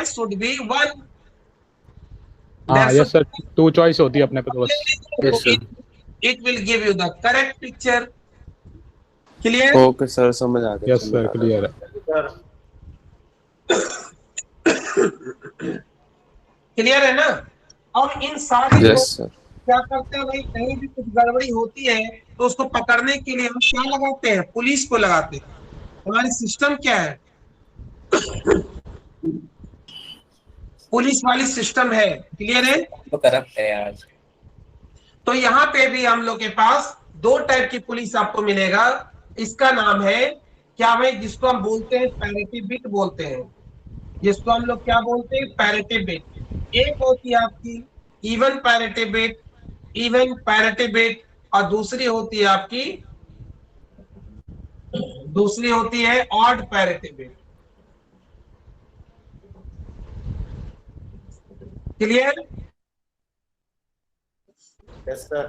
Should be 1। हाँ yes sir, 2 choice होती है अपने पे तो बस। Yes sir. It will give you the correct picture. Clear? Okay sir, समझ आ गया, यस समझ सर, आ क्लियर है। क्लियर है ना? अब इन सारे गया। को यस सर। क्या करते हैं भाई, कहीं भी कुछ गड़बड़ी होती है तो उसको पकड़ने के लिए हम क्या लगाते हैं? पुलिस को लगाते हैं। हमारी सिस्टम क्या है? पुलिस वाली सिस्टम है। क्लियर है? तो करप्ट है आज। तो यहाँ पे भी हम लोग के पास दो टाइप की पुलिस आपको मिलेगा। इसका नाम है क्या भाई, जिसको हम बोलते हैं पैरिटी बिट बोलते हैं। जिसको हम लोग क्या बोलते हैं? Parity bit. एक होती है आपकी even parity bit, even parity bit, और दूसरी होती है odd parity bit. Clear? Yes sir.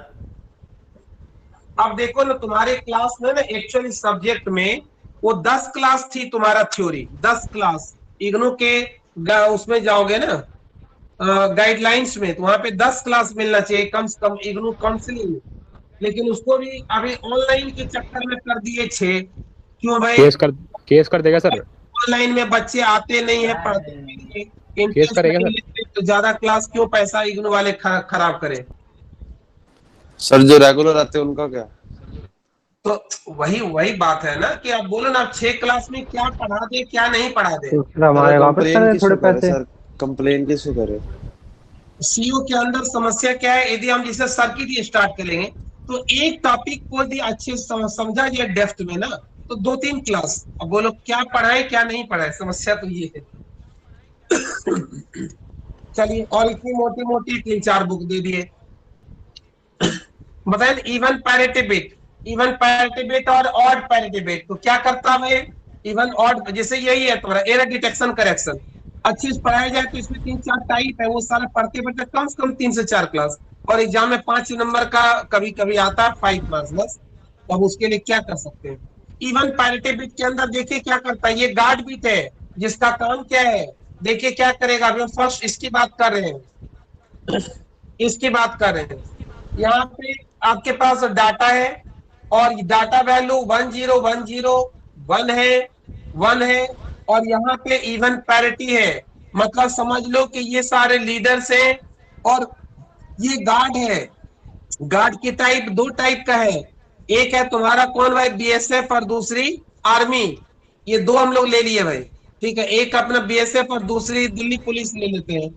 अब देखो ना, तुम्हारे क्लास में ना एक्चुअली सब्जेक्ट में वो 10 क्लास थी तुम्हारा थ्योरी, 10 क्लास। इग्नू के उसमें जाओगे ना गाइडलाइंस में, तो वहां पे 10 क्लास मिलना चाहिए कम से कम इग्नू काउंसलिंग में। लेकिन उसको भी अभी ऑनलाइन के चक्कर में कर दिए 6। क्यों भाई? केस कर देगा सर। ऑनलाइन में बच्चे आते नहीं है पढ़ने के लिए। केस इंटरेस्ट करेगा नहीं सर। लेते तो ज्यादा क्लास क्यों पैसा इग्नू वाले खराब करें? सर जो रेगुलर आते हैं उनका क्या? तो वही बात है ना कि आप बोलो ना, आप 6 क्लास में क्या पढ़ा दे क्या नहीं पढ़ा दे। तो फिर हमारे वापस करें थोड़े पैसे। सर कंप्लेन किसको करे? सीओ के अंदर समस्या क्या है? यदि हम जिसे सर्किट स्टार्ट करेंगे तो एक टॉपिक को यदि अच्छे से समझा जाए डेप्थ में ना, तो 2-3 क्लास। अब बोलो क्या पढ़ाए क्या नहीं पढ़ाए, समस्या तो ये है। चलिए, और इतनी मोटी मोटी 3-4 बुक दे दिए। बताए even parity bit, even parity bit और ऑड पैरिटी बिट। तो क्या करता है इवन ऑड? जैसे यही है तुम्हारा एरर डिटेक्शन करेक्शन। अच्छी से पढ़ाया जाए तो इसमें 3-4 टाइप है, वो सारा पढ़ते पढ़ते कम से कम 3 से 4 क्लास। और एग्जाम में 5 नंबर का कभी कभी आता है 5 मार्क्स बस। तो अब उसके लिए क्या कर सकते हैं? इवन पैरिटी बिट के अंदर देखिए क्या करता है, ये गार्ड बिट है जिसका काम क्या है। देखिए क्या करेगा, अभी हम फर्स्ट इसकी बात कर रहे हैं, इसकी बात कर रहे हैं। यहाँ पे आपके पास डाटा है और डाटा वैल्यू 1010 1 है, 1 है। और यहाँ पे इवन पैरिटी है, मतलब समझ लो कि ये सारे लीडर्स हैं और ये गार्ड है। गार्ड की टाइप 2 टाइप का है। एक है तुम्हारा कौन भाई, बीएसएफ, और दूसरी आर्मी। ये 2 हम लोग ले लिए भाई। ठीक है, एक अपना बीएसएफ और दूसरी दिल्ली पुलिस ले लेते हैं।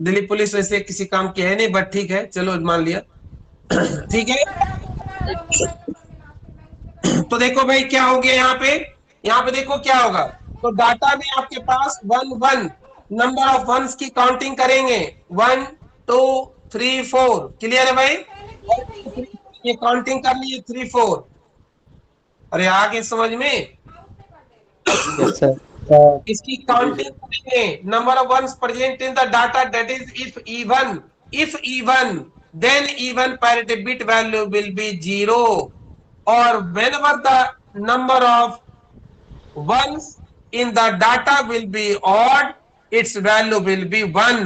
दिल्ली पुलिस वैसे किसी काम की है नहीं, बट ठीक है, चलो मान लिया। ठीक है, तो देखो भाई क्या हो गया यहाँ पे देखो क्या होगा। तो डाटा में आपके पास 1 नंबर ऑफ वंस की काउंटिंग करेंगे, 1 2 3 4। क्लियर है भाई? ये काउंटिंग कर लिए 3 4। अरे आगे समझ में? Yes sir. इसकी काउंटिंग करेंगे, number of ones present in the data, that is if even then even parity bit value will be 0, or whenever the number of ones in the data will be odd, its value will be 1।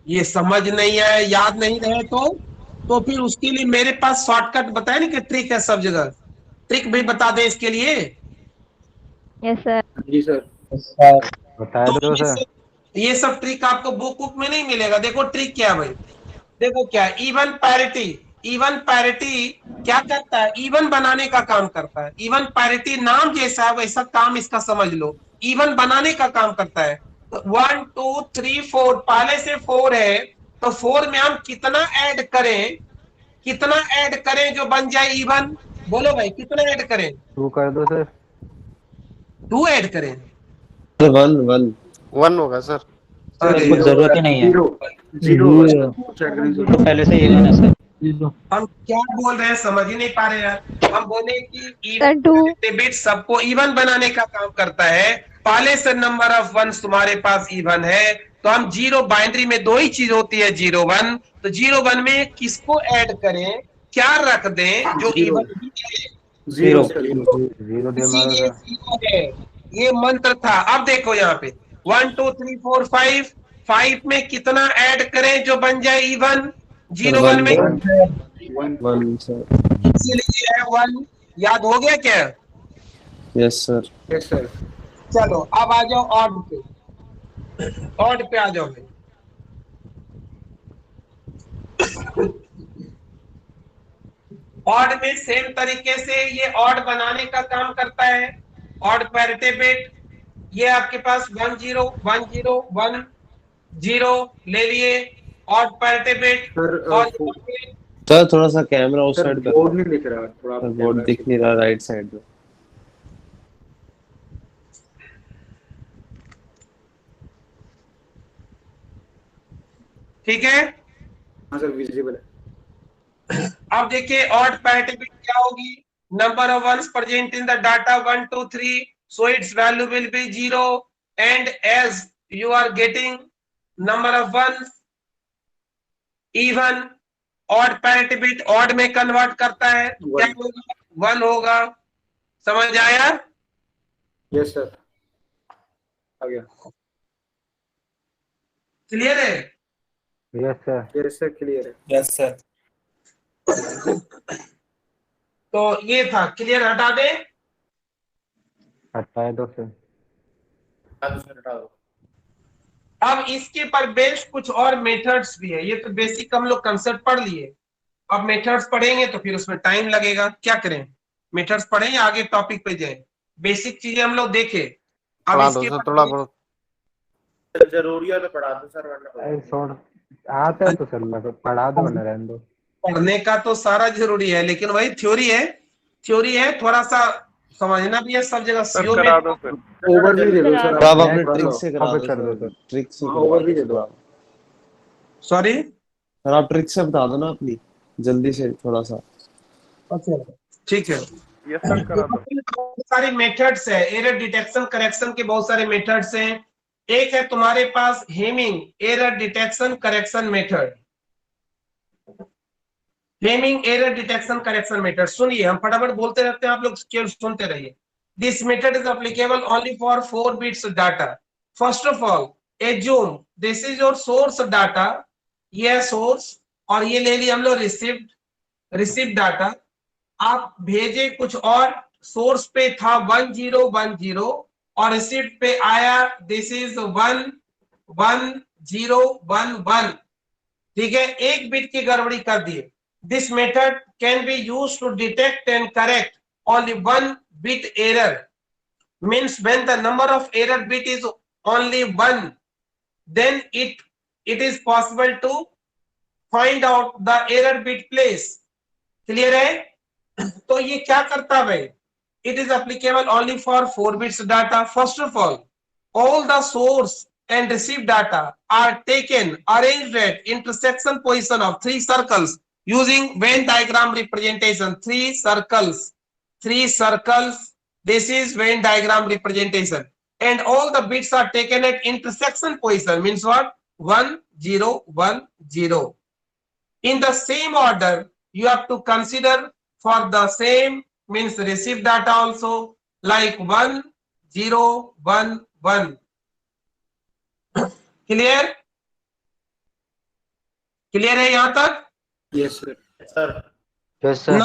ये समझ नहीं है, याद नहीं रहे तो फिर उसके लिए मेरे पास शॉर्टकट बताए ना कि ट्रिक है सब जगह। ट्रिक भी बता दें इसके लिए। Yes sir. जी सर। बता दो सर। ये सब ट्रिक आपको बुक में नहीं मिलेगा। देखो ट्रिक क्या है भाई, देखो क्या है, इवन पैरिटी। इवन पैरिटी क्या करता है? इवन बनाने का काम करता है। इवन पैरिटी नाम जैसा है वैसा काम इसका समझ लो, इवन बनाने का काम करता है। 1 2 3 4, पहले से 4 है तो 4 में हम कितना ऐड करें, कितना ऐड करें जो बन जाए इवन? बोलो भाई कितना ऐड करें? 2 कर दो सर। 2 ऐड करें। 1 होगा सर। अरे कुछ जरूरत ही नहीं है। जीरो तो पहले से ये है सर। हम क्या बोल रहे हैं समझ ही नहीं पा रहे यार। हम बोले कि सर 2 बिट सबको इवन बनाने का काम करता है। पहले से नंबर ऑफ वंस तुम्हारे पास इवन है तो हम 0 बाइनरी में 2 ही चीज होती है, 0 1। तो 0 1 में किसको ऐड करें, क्या रख दें जो इवन है? जीरो जीरो दे मारो सर। है। ये मंत्र था। अब देखो यहाँ पे 1 2 3 4 5, 5 में कितना ऐड करें जो बन जाए इवन? 0 1 में वन सर। इसीलिए है 1। याद हो गया क्या? Yes sir. Yes sir. चलो अब आ जाओ ऑड पे। ऑड पे आ जाओ भाई। ऑड में सेम तरीके से ये ऑड बनाने का काम करता है। ऑड पैरिटी बिट, ये आपके पास 1 0 1 0 1 0 ले लिए ऑड पैरिटी बिट। सर और सर थोड़ा सा कैमरा उस सर साइड बोर्ड कर, नहीं दिख रहा, थोड़ा बोर्ड दिख नहीं रहा राइट साइड में। ठीक है। हाँ सर विजिबल है। अब देखिए ऑड पैरिटी बिट क्या होगी? Number of ones present in the data 1 2 3, so its value will be 0, and as you are getting number of ones even, odd parity bit odd में कन्वर्ट करता है, क्या होगा? 1 होगा। समझ आया? यस सर, आ गया। क्लियर है? Yes sir. Yes sir clear है। Yes sir. तो ये था क्लियर। हटा दे। हटाए दो सर। हटा दो। अब इसके पर बेस्ड कुछ और मेथड्स भी है। ये तो बेसिक हम लोग कंसेप्ट पढ़ लिए। अब मेथड्स पढ़ेंगे तो फिर उसमें टाइम लगेगा। क्या करें, मेथड्स पढ़ें या आगे टॉपिक पे जाएं? बेसिक चीजें हम लोग देखे। अब इसके थोड़ा बहुत जरूरी है तो पढ़ा दो सर, वरना छोड़ आता है तो सर मैं पढ़ा दो ना, रहने दो। पढ़ने का तो सारा जरूरी है, लेकिन वही थ्योरी है। थ्योरी है, थोड़ा सा समझना भी है सब जगह। सीओ में ओवरव्यू दे दो सर। आप अपने ट्रिक से करा कॉपी दो कर दो सर, सर। ट्रिक से ओवरव्यू दे दो। सॉरी सर आप ट्रिक से बता दो ना अपनी, जल्दी से थोड़ा सा। ठीक है। यस सर करा दो। बहुत सारे मेथड्स है, एरर डिटेक्शन करेक्शन के बहुत सारे मेथड्स हैं। एक है तुम्हारे पास Hamming error detection correction method. Hamming error detection correction method सुनिए, हम फटाफट बोलते रहते हैं, आप लोग केवल सुनते रहिए। This method is applicable only for 4 bits data. First of all assume this is your source data, ये सोर्स, और ये ले लिया हम लोग रिसीव्ड डाटा। आप भेजे कुछ और, सोर्स पे था 1010 और रिसीव्ड पे आया दिस इज 11011। ठीक है, एक बिट की गड़बड़ी कर दिए। This method can be used to detect and correct only 1 bit error, means when the number of error bit is only 1, then it is possible to find out the error bit place. Clear है? तो ये क्या करता है भाई? It is applicable only for 4 bits data. First of all the source and receive data are taken, arranged at intersection position of 3 circles using Venn diagram representation. 3 circles. This is Venn diagram representation. And all the bits are taken at intersection position. Means what? 1 0 1 0. In the same order, you have to consider for the same, means receive data also, like 1 0 1 1. Clear? Clear है यहां तक? Yes sir. Sir yes sir.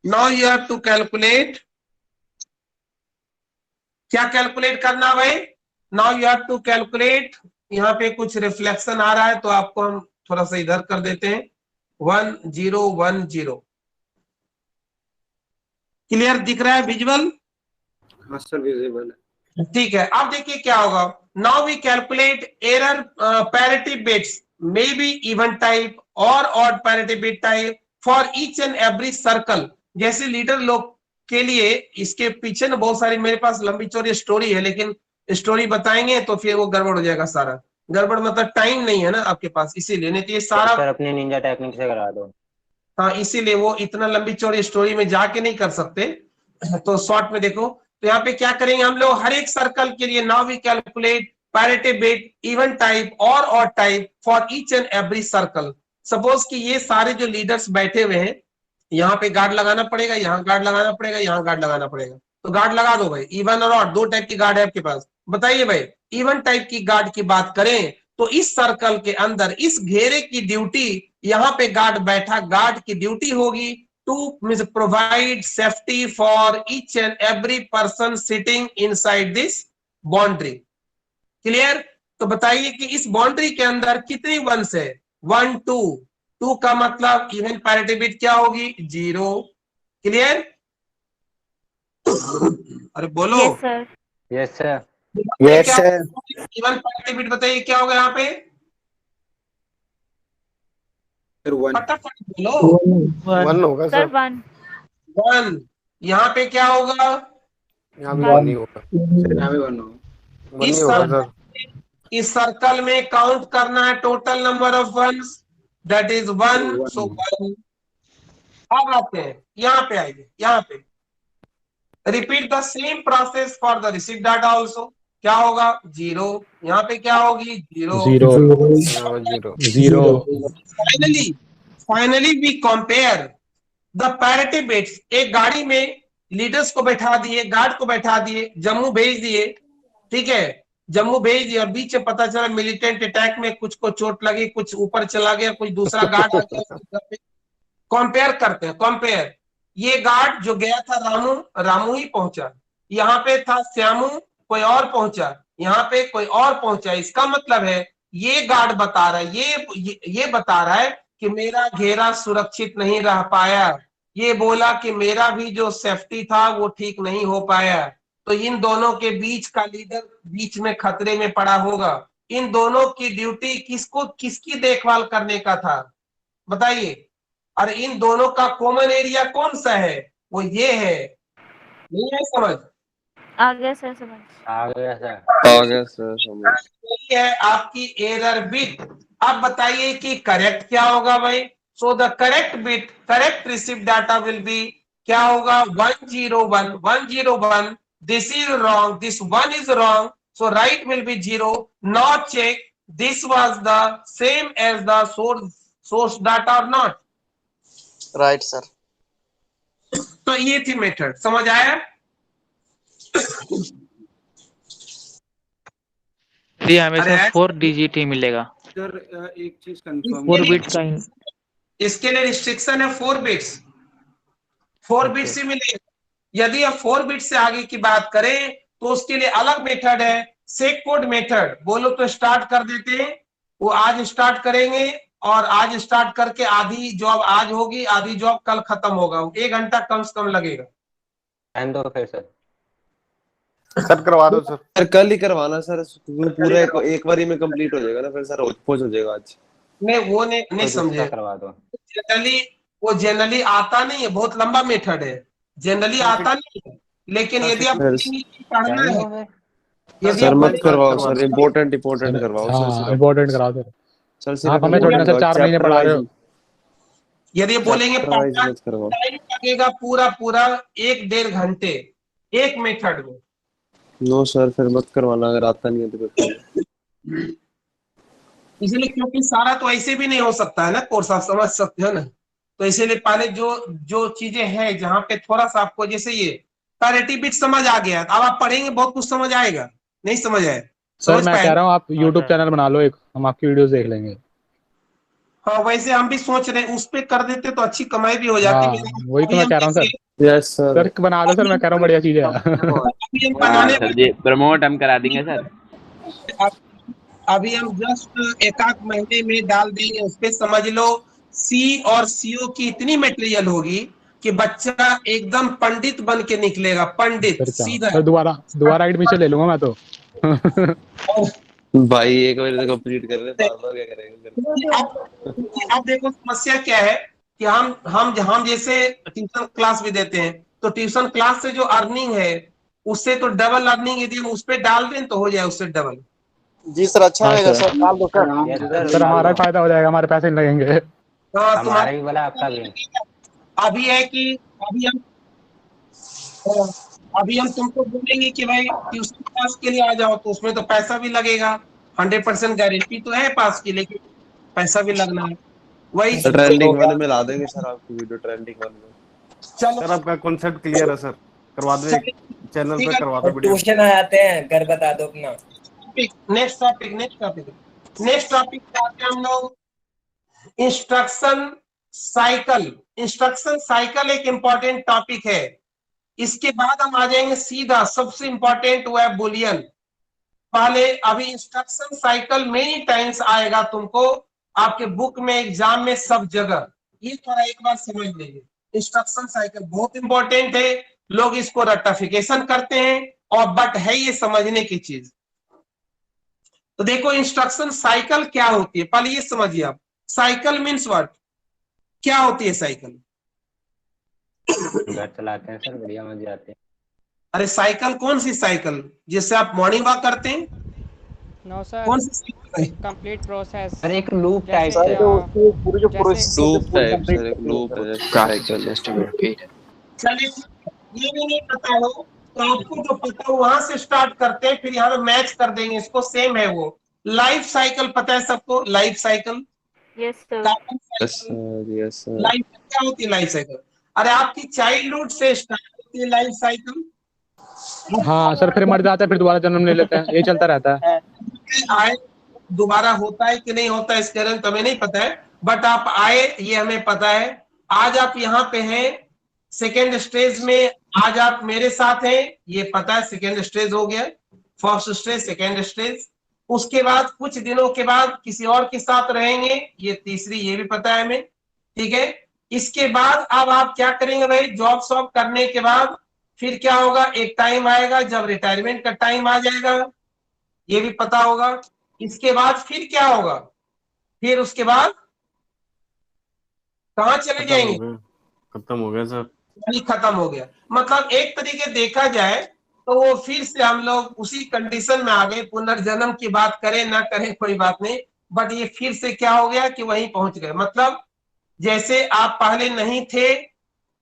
Now you have to calculate. क्या calculate करना भाई? Now you have to calculate. यहाँ पे कुछ reflection आ रहा है तो आपको हम थोड़ा सा इधर कर देते हैं। 1 0 1 0। क्लियर दिख रहा है विजुअल? हाँ सर विजिबल है। ठीक है, अब देखिए क्या होगा। Now we calculate error parity bits may be even type और odd parity bit type for each and every circle. जैसे लीडर लोग के लिए, इसके पीछे ना बहुत सारी मेरे पास लंबी चौड़ी स्टोरी है, लेकिन स्टोरी बताएंगे तो फिर वो गड़बड़ हो जाएगा सारा। गड़बड़ मतलब टाइम नहीं है ना आपके पास, इसीलिए। नहीं तो ये सारा सर अपने निंजा टेक्निक से करा दो। हाँ, इसीलिए वो इतना लंबी चौड़ी स्टोरी में जाके नहीं कर सकते, तो शॉर्ट में देखो। तो यहाँ पे क्या करेंगे हम लोग, हर एक सर्कल के लिए now we calculate parity bit even type और odd type for each and every circle. Suppose कि ये सारे जो लीडर्स बैठे हुए हैं, यहाँ पे गार्ड लगाना पड़ेगा, यहाँ गार्ड लगाना पड़ेगा, यहाँ गार्ड लगाना पड़ेगा। तो गार्ड लगा दो भाई, इवन और ऑड, 2 टाइप की गार्ड है आपके पास। बताइए भाई, इवन टाइप की गार्ड की बात करें तो इस सर्कल के अंदर इस घेरे की ड्यूटी, यहां पे गार्ड बैठा, गार्ड की ड्यूटी होगी to means provide safety for each and every person sitting inside this boundary. Clear? तो बताइए कि इस बाउंड्री के अंदर कितनी वंस है? 1 2। 2 का मतलब इवन पैरिटी बिट क्या होगी? 0। क्लियर? अरे बोलो। Yes, sir. Yes sir. Yes sir. Even parity bit बताइए क्या होगा यहाँ पे? फिर 1 फटाफट बोलो। 1 होगा Sir, सर। 1. 1। यहाँ पे क्या होगा? यहाँ भी 1 ही होगा। यहाँ भी 1 होगा। 1 ही होगा सर। इस सर्कल में काउंट करना है total number of ones, that is 1। So 1। अब आते हैं यहाँ पे, आइए यहाँ पे। Repeat the same process for the receive data also. क्या होगा? 0। यहाँ पे क्या होगी? 0। 0 0 finally we compare the parity bits. एक गाड़ी में लीडर्स को बैठा दिए, गार्ड को बैठा दिए, जम्मू भेज दिए, ठीक है, जम्मू भेज दिया और बीच में पता चला मिलिटेंट अटैक में कुछ को चोट लगी, कुछ ऊपर चला गया, कुछ दूसरा गार्ड आ गया। कंपेयर करते हैं, कंपेयर। ये गार्ड जो गया था रामू, रामू ही पहुंचा। यहाँ पे था श्यामू, कोई और पहुंचा। यहाँ पे कोई और पहुंचा। इसका मतलब है ये गार्ड बता रहा है, ये बता रहा है कि मेरा घेरा सुरक्षित नहीं रह पाया। ये बोला कि मेरा भी जो सेफ्टी था वो ठीक नहीं हो पाया। तो इन दोनों के बीच का लीडर बीच में खतरे में पड़ा होगा। इन दोनों की ड्यूटी किसकी देखभाल करने का था? बताइए। और इन दोनों का कॉमन एरिया कौन सा है? वो ये है। नहीं है समझ? आ गया सर समझ. आ गया सर। आ गया सर समझ। यही है आपकी एरर बिट। अब बताइए कि करेक्ट क्या होगा भाई? So the correct bit, correct receive data will be क्या होगा? 101 101। This is wrong, this 1 is wrong, so right will be 0। Not check this was the same as the source data और not. Right sir. तो ये थी method, समझ आया? जी हमें अरे सर 4 डिजिट ही मिलेगा। सर एक चीज कंफर्म 4 बिट का ही। इसके लिए रिस्ट्रिक्शन है 4 बिट्स। 4 बिट्स ही मिलेगा। यदि आप 4 बिट से आगे की बात करें तो उसके लिए अलग मेथड है, सेक कोड मेथड। बोलो तो स्टार्ट कर देते हैं। वो आज स्टार्ट करेंगे और आज स्टार्ट करके आधी जॉब आज होगी, आधी जॉब कल खत्म होगा। 1 घंटा कम से कम लगेगा। एंड दो फिर सर। सर करवा दो सर। सर कल ही करवाना सर, पूरा एक बारी में कंप्लीट हो जाएगा ना, फिर सर पहुंच हो जाएगा आज। नहीं वो नहीं समझे। करवा दो। जनरली आता नहीं है, बहुत लंबा मेथड है, जनरली आता नहीं है। लेकिन यदि आप पढ़ना है, यदि सर आप मत करवाओ सर, इम्पोर्टेंट करवाओ सर। इम्पोर्टेंट करा दो सर आप हमें थोड़ी ना सर 4 महीने पढ़ा रहे हो। यदि बोलेंगे मत करवाओ। टाइम लगेगा पूरा 1-1.5 घंटे एक मेथड में। नो सर फिर मत करवाना, अगर आता नहीं है तो फिर। इसलिए क्योंकि सारा तो ऐसे भी नहीं हो सकता है ना कोर्स, आप समझ सकते हो ना। तो इसीलिए पहले जो चीजें हैं जहाँ पे थोड़ा सा आपको, जैसे ये पैरिटी बिट समझ आ गया, अब आप पढ़ेंगे बहुत कुछ समझ आएगा। नहीं समझ आए सर मैं कह रहा हूँ आप YouTube चैनल बना लो एक, हम आपकी वीडियोस देख लेंगे। हाँ वैसे हम भी सोच रहे हैं उस पे कर देते तो अच्छी कमाई भी हो जाती। वही तो मैं कह रहा हूँ सर। यस सर बना लो सर, मैं कह रहा हूँ बढ़िया चीज है। सर जी प्रमोट हम करा देंगे सर। अभी हम जस्ट 1-8 महीने में डाल देंगे उस पे। समझ लो सी और सीओ की इतनी मटेरियल होगी कि बच्चा एकदम पंडित बन के निकलेगा, पंडित सीधा। दोबारा एडमिशन ले लूंगा मैं तो। भाई एक बार तो कंप्लीट कर ले, बार क्या करेंगे। अब देखो समस्या क्या है कि हम जैसे ट्यूशन क्लास भी देते हैं, तो ट्यूशन क्लास से जो अर्निंग है उससे तो डबल अर्निंग यदि हम उस पे डाल दें तो हो जाए उससे डबल। जी सर अच्छा रहेगा सर, डाल दो सर। सर हमारा फायदा हो जाएगा, हमारे पैसे नहीं लगेंगे। हाँ हमारा भी बोला आपका भी। अभी है कि अभी हम तुमको बोलेंगे कि भाई ट्यूशन क्लास के लिए आ जाओ, तो उसमें तो पैसा भी लगेगा। 100% गारंटी तो है पास की, लेकिन पैसा भी लगना है। वही ट्रेंडिंग वाले में ला देंगे सर आपकी वीडियो, ट्रेंडिंग वाले में। चलो सर आपका कॉन्सेप्ट क्लियर है सर। करवा दो, चैनल पे करवा दो वीडियो। ट्यूशन आते हैं, घर बता दो अपना। नेक्स्ट टॉपिक पे आते हैं हम लोग इंस्ट्रक्शन साइकिल। इंस्ट्रक्शन साइकिल एक इंपॉर्टेंट टॉपिक है। इसके बाद हम आ जाएंगे सीधा, सबसे इंपॉर्टेंट वो है बुलियन। पहले अभी इंस्ट्रक्शन साइकिल मेनी टाइम्स आएगा तुमको आपके बुक में, एग्जाम में, सब जगह। ये थोड़ा एक बार समझ लीजिए, इंस्ट्रक्शन साइकिल बहुत इंपॉर्टेंट है। लोग इसको रटिफिकेशन करते हैं और बट है ये समझने की चीज। तो देखो इंस्ट्रक्शन साइकिल क्या होती है, पहले ये समझिए आप। साइकिल मीन्स व्हाट, क्या होती है साइकिल? घर चलाते हैं सर, बढ़िया मजे आते हैं। अरे साइकिल कौन सी साइकिल, जिससे आप मॉर्निंग वॉक करते हैं? नो सर, कौन सी साइकिल है? Complete process. सर एक लूप टाइप जैसे, है। चलिए ये भी नहीं पता हो तो आपको जो पता हो वहां से स्टार्ट करते हैं, फिर यहाँ मैच कर देंगे इसको, सेम है वो। लाइफ साइकिल पता है सबको? Life cycle, yes sir. Life क्या होती है? लाइफ साइकिल, अरे आपकी चाइल्डहुड से स्टार्ट होती है लाइफ साइकिल। हाँ सर, फिर मर जाता है, फिर दोबारा जन्म ले लेते हैं, ये चलता रहता है। आए दोबारा होता है कि नहीं होता है इसके बारे में तो हमें नहीं पता है, बट आप आए ये हमें पता है। आज आप यहाँ पे हैं सेकेंड स्टेज में, आज आप मेरे साथ हैं ये पता है, सेकेंड स्टेज हो गया, फर्स्ट स्टेज, सेकेंड स्टेज। उसके बाद कुछ दिनों के बाद किसी और के साथ रहेंगे, ये तीसरी, ये भी पता है हमें, ठीक है। इसके बाद अब आप क्या करेंगे भाई, जॉब सॉब करने के बाद फिर क्या होगा, एक टाइम आएगा जब रिटायरमेंट का टाइम आ जाएगा, ये भी पता होगा। इसके बाद फिर क्या होगा, फिर उसके बाद कहाँ चले जाएंगे? खत्म हो गया सर, खत्म हो गया। मतलब एक तरीके देखा जाए तो वो फिर से हम लोग उसी कंडीशन में आ गए। पुनर्जन्म की बात करें ना करें कोई बात नहीं, बट ये फिर से क्या हो गया कि वहीं पहुंच गए। मतलब जैसे आप पहले नहीं थे,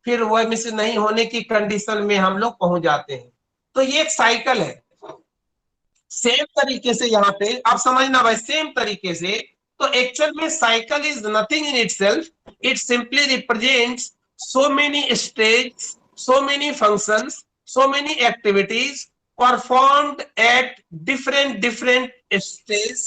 फिर वह मिस नहीं होने की कंडीशन में हम लोग पहुंच जाते हैं। तो ये एक साइकिल है। सेम तरीके से यहाँ पे आप समझना भाई, सेम तरीके से। तो एक्चुअल में cycle is nothing in itself, it simply represents so many stages, so many functions, so many activities performed at different stages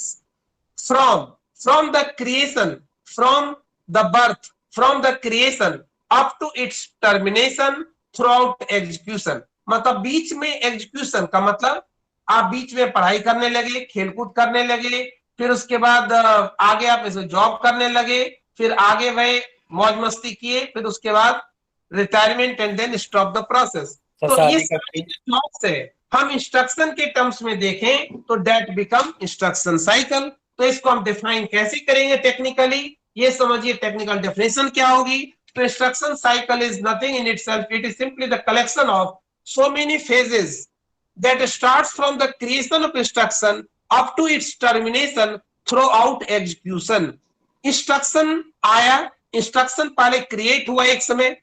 from the creation, from the birth, from the creation up to its termination throughout execution। मतलब बीच में execution का मतलब आप बीच में पढ़ाई करने लगे, खेलकूद करने लगे, फिर उसके बाद आगे आप जॉब करने लगे, फिर आगे वह मौज मस्ती किए, फिर उसके बाद retirement and then stop the process. तो ये जॉब्स है। हम इंस्ट्रक्शन के टर्म्स में देखें तो डेट बिकम इंस्ट्रक्शन साइकिल। तो इसको हम डिफाइन कैसे करेंगे टेक्निकली, ये समझिए टेक्निकल डेफिनेशन क्या होगी। तो instruction cycle is nothing in itself, it is simply the collection of so many phases that starts from the creation of instruction up to its termination throughout execution। Instruction आया, instruction पहले create हुआ, एक समय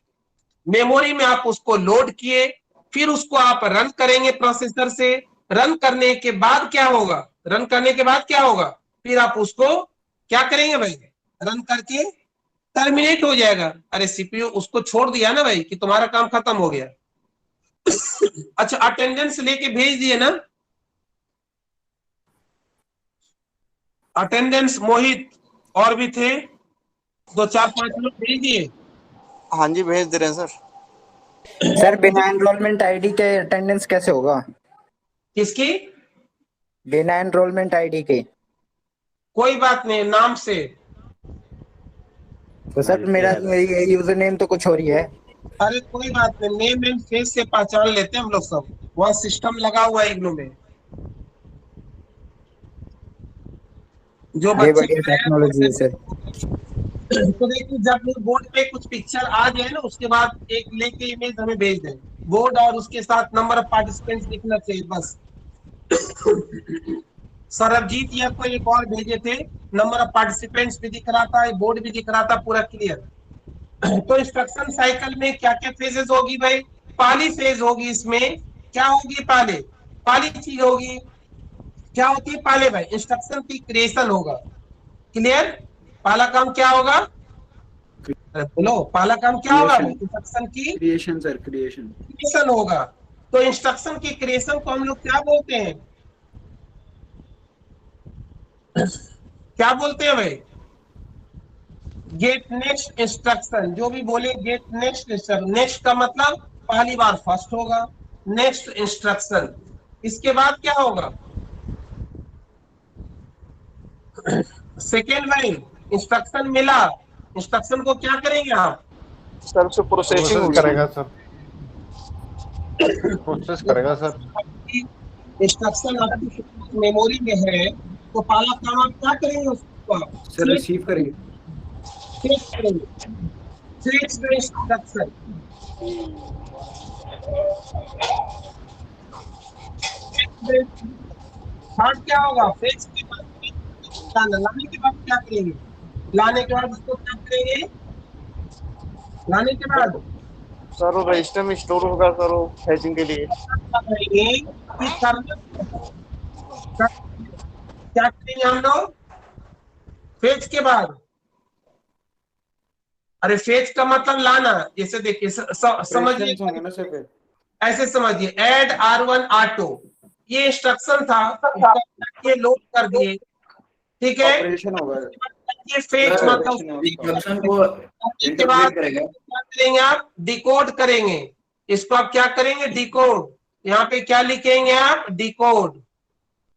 memory में आप उसको load किए, फिर उसको आप रन करेंगे प्रोसेसर से। रन करने के बाद क्या होगा, रन करने के बाद क्या होगा, फिर आप उसको क्या करेंगे भाई, रन करके टर्मिनेट हो जाएगा। अरे सीपीयू उसको छोड़ दिया ना भाई कि तुम्हारा काम खत्म हो गया। अच्छा अटेंडेंस लेके भेज दिए ना, अटेंडेंस मोहित और भी थे 2-4-5 लोग भेज दिए। हाँ जी भेज दे रहे हैं सर। सर बिना एनरोलमेंट आईडी के अटेंडेंस कैसे होगा? किसकी? बिना एनरोलमेंट आईडी के। कोई बात नहीं, नाम से। तो सर मेरा यूजर नेम तो कुछ और ही है। अरे कोई बात नहीं, नेम एंड फेस से पहचान लेते हैं हम लोग सब, वहाँ सिस्टम लगा हुआ है इग्नू में। जो बच्चे टेक्नोलॉजी है सर। तो देखिए जब बोर्ड पे कुछ पिक्चर आ जाए ना, उसके बाद एक लेके इमेज हमें भेज दें, बोर्ड और उसके साथ नंबर ऑफ पार्टिसिपेंट्स लिखना चाहिए बस। सरबजीत या कोई एक और भेजे थे, नंबर ऑफ पार्टिसिपेंट्स भी दिख रहा था, बोर्ड भी दिख रहा था, पूरा क्लियर। तो इंस्ट्रक्शन साइकिल में क्या क्या फेजेस होगी भाई? पहली फेज होगी इसमें क्या होगी, पहली चीज होगी क्या होती है पहले भाई, इंस्ट्रक्शन की क्रिएशन होगा। क्लियर? पहला काम क्या होगा, अरे बोलो, पहला काम क्या होगा? Creation. इंस्ट्रक्शन की क्रिएशन सर, क्रिएशन। क्रिएशन होगा। तो इंस्ट्रक्शन की क्रिएशन को हम लोग क्या बोलते हैं? क्या बोलते हैं भाई? Get next instruction. जो भी बोले गेट नेक्स्ट इंस्ट्रक्शन। नेक्स्ट का मतलब पहली बार फर्स्ट होगा, नेक्स्ट इंस्ट्रक्शन। इसके बाद क्या होगा? सेकेंड भाई, इंस्ट्रक्शन मिला, इंस्ट्रक्शन को क्या करेंगे आप? सर से प्रोसेसिंग करेगा सर, प्रोसेस करेगा सर। इंस्ट्रक्शन आपकी मेमोरी में है तो पहला काम आप क्या करेंगे? उसको सर रिसीव करेंगे। फेच करेंगे। Fetch the instruction. थर्ड क्या होगा? फेच के बाद लाने के बाद क्या करेंगे? लाने के बाद उसको क्या करेंगे? लाने के बाद सर वो रजिस्टर में स्टोर होगा सर वो फैचिंग के लिए। क्या करेंगे हम लोग? फेच के बाद, अरे फेच का मतलब लाना। जैसे देखिए समझिए, होंगे ना सर फिर। ऐसे समझिए, ऐड R1 R2 ये इंस्ट्रक्शन था, ये लोड कर दिए, ठीक है। ऑपरेशन होगा। ये फेच मतलब इंस्ट्रक्शन को के बाद करेगा। क्या करेंगे आप? डिकोड करेंगे। इसको आप क्या करेंगे? डिकोड। यहाँ पे क्या लिखेंगे आप? डिकोड।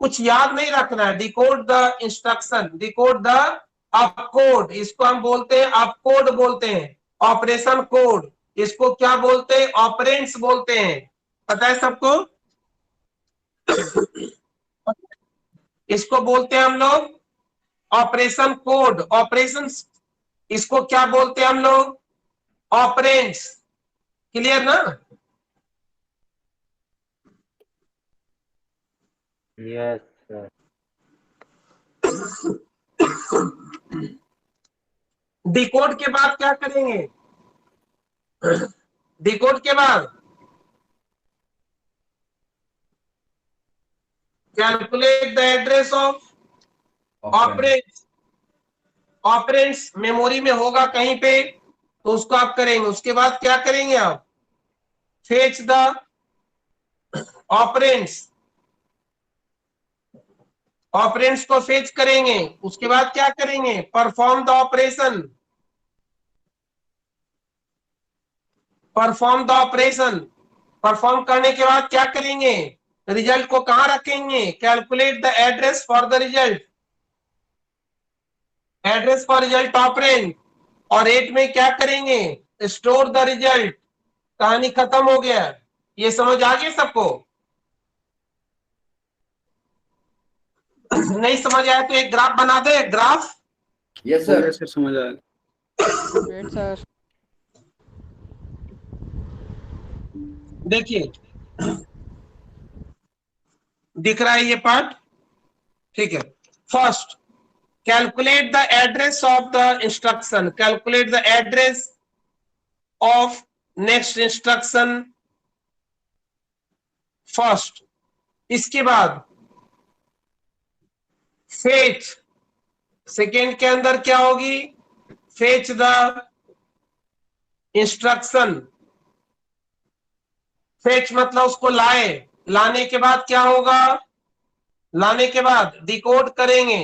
कुछ याद नहीं रखना है। Decode the instruction, decode the opcode. इसको हम बोलते हैं अपकोड बोलते हैं, ऑपरेशन कोड। इसको क्या बोलते हैं? ऑपरेंड्स बोलते हैं। पता है सबको? इसको बोलते हैं हम लोग ऑपरेशन कोड, ऑपरेशन। इसको क्या बोलते हैं हम लोग? ऑपरेंड्स। क्लियर ना? Yes sir. डिकोड के बाद क्या करेंगे? डिकोड के बाद calculate the address of operands. Operands memory में होगा कहीं पे तो उसको आप करेंगे। उसके बाद क्या करेंगे आप? Fetch the operands. ऑपरेंड्स को फेच करेंगे। उसके बाद क्या करेंगे? Perform the operation. Perform the operation. Perform करने के बाद क्या करेंगे? रिजल्ट को कहां रखेंगे? Calculate the address for the result. Address for result operand. और 8 में क्या करेंगे? Store the result. कहानी खत्म हो गया। ये समझ आ गया सबको? नहीं समझ आया तो एक ग्राफ बना दे। ग्राफ। यस सर, समझ आ गया। Wait sir. देखिए दिख रहा है ये पार्ट, ठीक है। First, calculate the address of the instruction. Calculate the address of next instruction first. इसके बाद फेच। सेकेंड के अंदर क्या होगी? Fetch the instruction. फेच मतलब उसको लाए। लाने के बाद क्या होगा? लाने के बाद डिकोड करेंगे।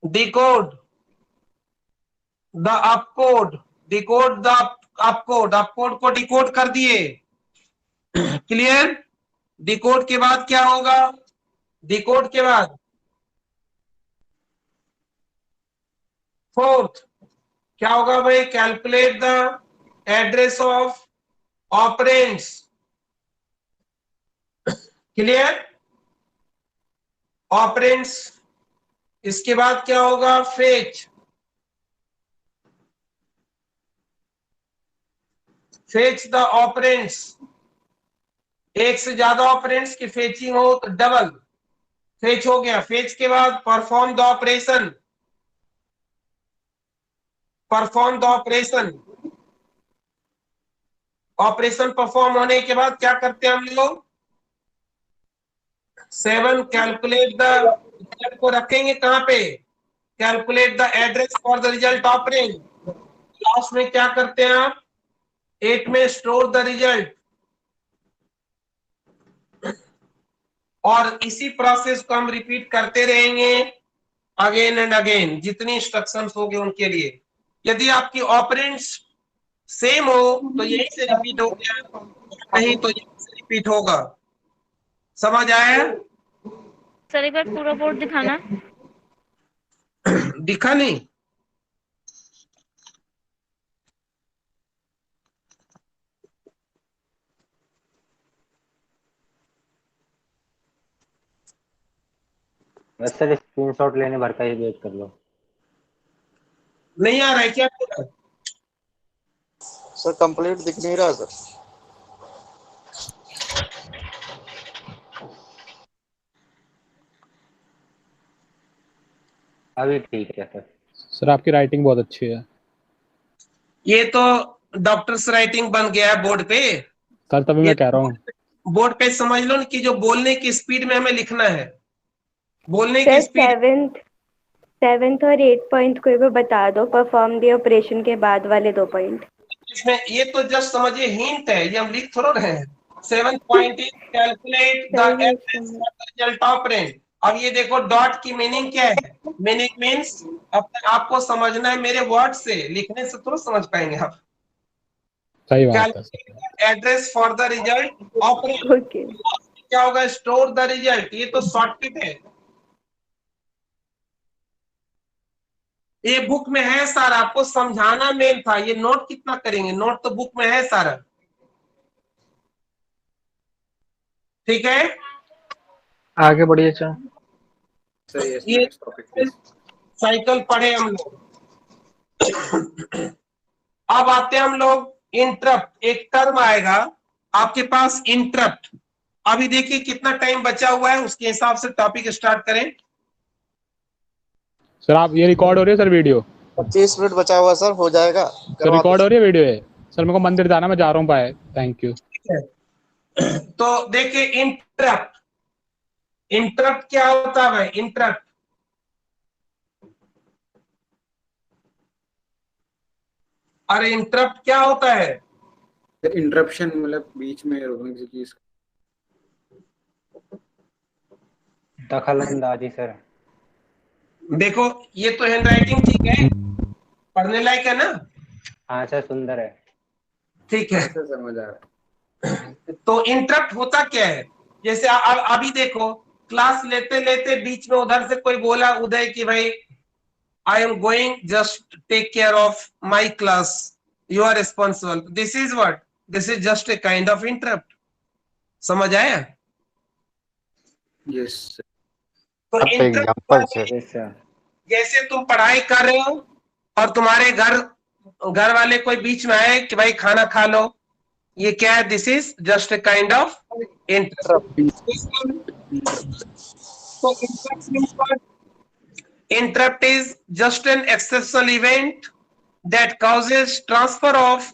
Decode the opcode. Decode the opcode. Opcode को डिकोड कर दिए। क्लियर? डिकोड के बाद क्या होगा? डिकोड के बाद फोर्थ क्या होगा भाई? Calculate the address of operands. Clear? Operands. इसके बाद क्या होगा? फेच। Fetch the operands. एक से ज्यादा ऑपरेंड्स की फेचिंग हो तो डबल फेच हो गया। फेच के बाद perform the operation. Perform the operation. Operation perform होने के बाद क्या करते हैं हम लोग? 7 कैलकुलेट द को रखेंगे कहां पे? Calculate the address for the result of range. Last में क्या करते हैं आप? 8 में स्टोर द रिजल्ट, और इसी प्रोसेस को हम रिपीट करते रहेंगे अगेन एंड अगेन, जितनी इंस्ट्रक्शंस होंगे उनके लिए। यदि आपकी ऑपरेंड्स सेम हो तो यही से रिपीट हो गया, नहीं तो यही से रिपीट होगा। समझ आया? सर एक बार पूरा बोर्ड दिखाना। दिखा नहीं? बस सर स्क्रीनशॉट लेने भर का ही वेट कर लो। नहीं आ रहा है क्या पूरा? सर कंप्लीट दिख नहीं रहा सर। अभी ठीक है सर। सर आपकी राइटिंग बहुत अच्छी है। ये तो डॉक्टर्स राइटिंग बन गया है बोर्ड पे। सर तभी मैं कह रहा हूँ। बोर्ड पे समझ लो कि जो बोलने की स्पीड में हमें लिखना है, बोलने की स्पीड। 7th और 8th पॉइंट को भी बता दो, परफॉर्म द ऑपरेशन के बाद वाले 2 पॉइंट। इसमें ये तो जस्ट समझिए हिंट है, ये हम लिख थोड़ा रहे हैं। 7th point is calculate the average for the result of range. अब ये देखो डॉट की मीनिंग क्या है? मीनिंग मीन्स आपको समझना है मेरे वर्ड से, लिखने से थोड़ा समझ पाएंगे आप। सही बात है। Address for the result of range. Okay, क्या होगा? Store the result. ये तो शॉर्टकट है, ये बुक में है सारा, आपको समझाना मेन था। ये नोट कितना करेंगे? नोट तो बुक में है सारा, ठीक है? आगे बढ़िए अच्छा। सही है। ये साइकिल पढ़े हम लोग। अब आते हैं हम लोग इंटरप्ट। एक टर्म आएगा आपके पास, इंटरप्ट। अभी देखिए कितना टाइम बचा हुआ है, उसके हिसाब से टॉपिक स्टार्ट करें। सर आप ये रिकॉर्ड हो रही है सर वीडियो? 25 मिनट बचा हुआ सर, हो जाएगा। सर रिकॉर्ड हो रही है वीडियो है? सर मेरे को मंदिर जाना, मैं जा रहा हूँ। Bye, thank you. तो देखिए इंटरप्ट। इंटरप्ट क्या होता है भाई? इंटरप्ट अरे इंटरप्ट क्या होता है? इंटरप्शन मतलब बीच में रोकने की चीज। दखलंदाजी सर। देखो ये तो हैंडराइटिंग ठीक है, पढ़ने लायक है ना? हाँ सर सुंदर है। ठीक है। ऐसा समझ आ रहा है। तो इंटरप्ट होता क्या है? जैसे अभी देखो क्लास लेते लेते बीच में उधर से कोई बोला उदय कि भाई I am going, just take care of my class, you are responsible. This is what? This is just a kind of interrupt. समझ आया? यस तो इंटरप्ट जैसे तुम पढ़ाई कर रहे हो और तुम्हारे घर वाले कोई बीच में आए कि भाई खाना खा लो, ये क्या है? This is just a kind of interrupt. तो interrupt is just an exceptional event that causes transfer of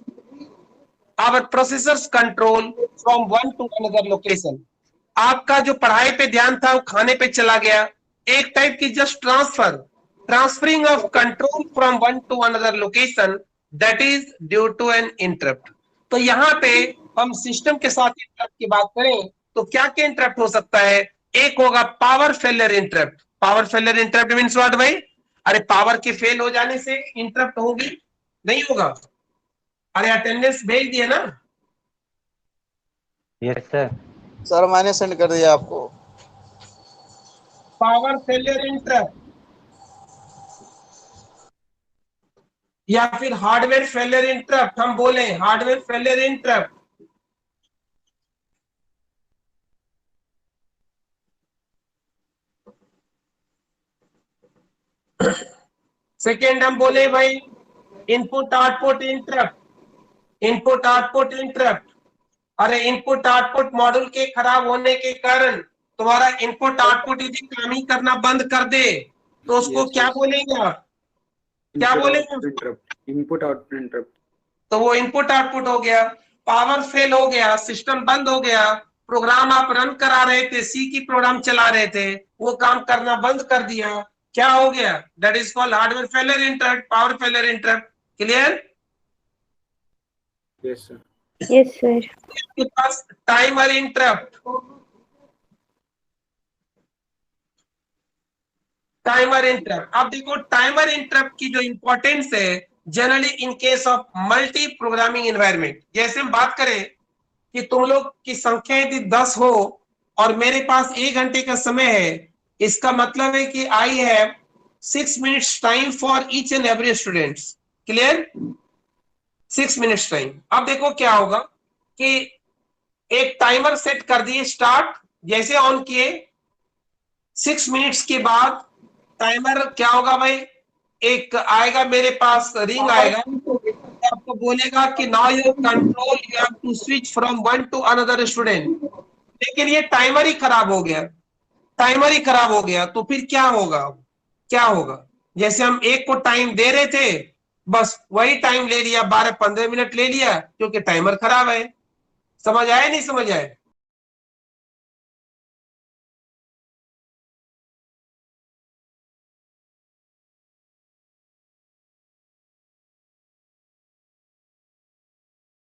our processor's control from one to another location. आपका जो पढ़ाई पे ध्यान था वो खाने पे चला गया, एक टाइप की just transferring of control from one to another location, that is due to an interrupt. तो यहाँ पे हम सिस्टम के साथ इंटरप्ट की बात करें तो क्या क्या इंटरप्ट हो सकता है? एक होगा power failure interrupt. Power failure interrupt means what भाई? अरे पावर के फेल हो जाने से इंटरप्ट होगी? नहीं होगा। अरे अटेंडेंस भेज दिए ना? Yes sir. सर मैंने सेंड कर दिया आपको। पावर फेलियर इंटरप्ट या फिर हार्डवेयर फेलियर इंटरप्ट, हम बोले हार्डवेयर फेलियर इंटरप्ट। सेकेंड हम बोले भाई input output interrupt. Input output interrupt, अरे इनपुट आउटपुट मॉड्यूल के खराब होने के कारण तुम्हारा इनपुट आउटपुट यदि काम ही करना बंद कर दे तो उसको क्या बोलेंगे आप? क्या बोलेंगे? Input output interrupt. तो वो इनपुट आउटपुट हो गया। पावर फेल हो गया, सिस्टम बंद हो गया, प्रोग्राम आप रन करा रहे थे, सी की प्रोग्राम चला रहे थे, वो काम करना बंद कर दिया, क्या हो गया? That is called hardware failure interrupt, power failure interrupt. Clear? Yes sir. Yes sir. आपके पास टाइमर इंटरप्ट, टाइमर इंटरप्ट। अब देखो टाइमर इंटरप्ट की जो इंपॉर्टेंस है generally in case of multi programming environment, जैसे हम बात करें कि तुम लोग की संख्या यदि 10 हो और मेरे पास 1 घंटे का समय है, इसका मतलब है कि I have 6 minutes time for each and every students. Clear? 6 minutes time. अब देखो क्या होगा कि एक टाइमर सेट कर दिए स्टार्ट, जैसे ऑन किए 6 मिनट्स के बाद टाइमर क्या होगा भाई, एक आएगा मेरे पास रिंग आएगा, आपको बोलेगा कि now you control you have to switch from one to another student. लेकिन ये टाइमर ही खराब हो गया, टाइमर ही खराब हो गया, तो फिर क्या होगा? क्या होगा? जैसे हम एक को टाइम दे रहे थे, बस वही टाइम ले लिया, 12-15 मिनट ले लिया, क्योंकि टाइमर खराब है। समझ आया नहीं समझ आया?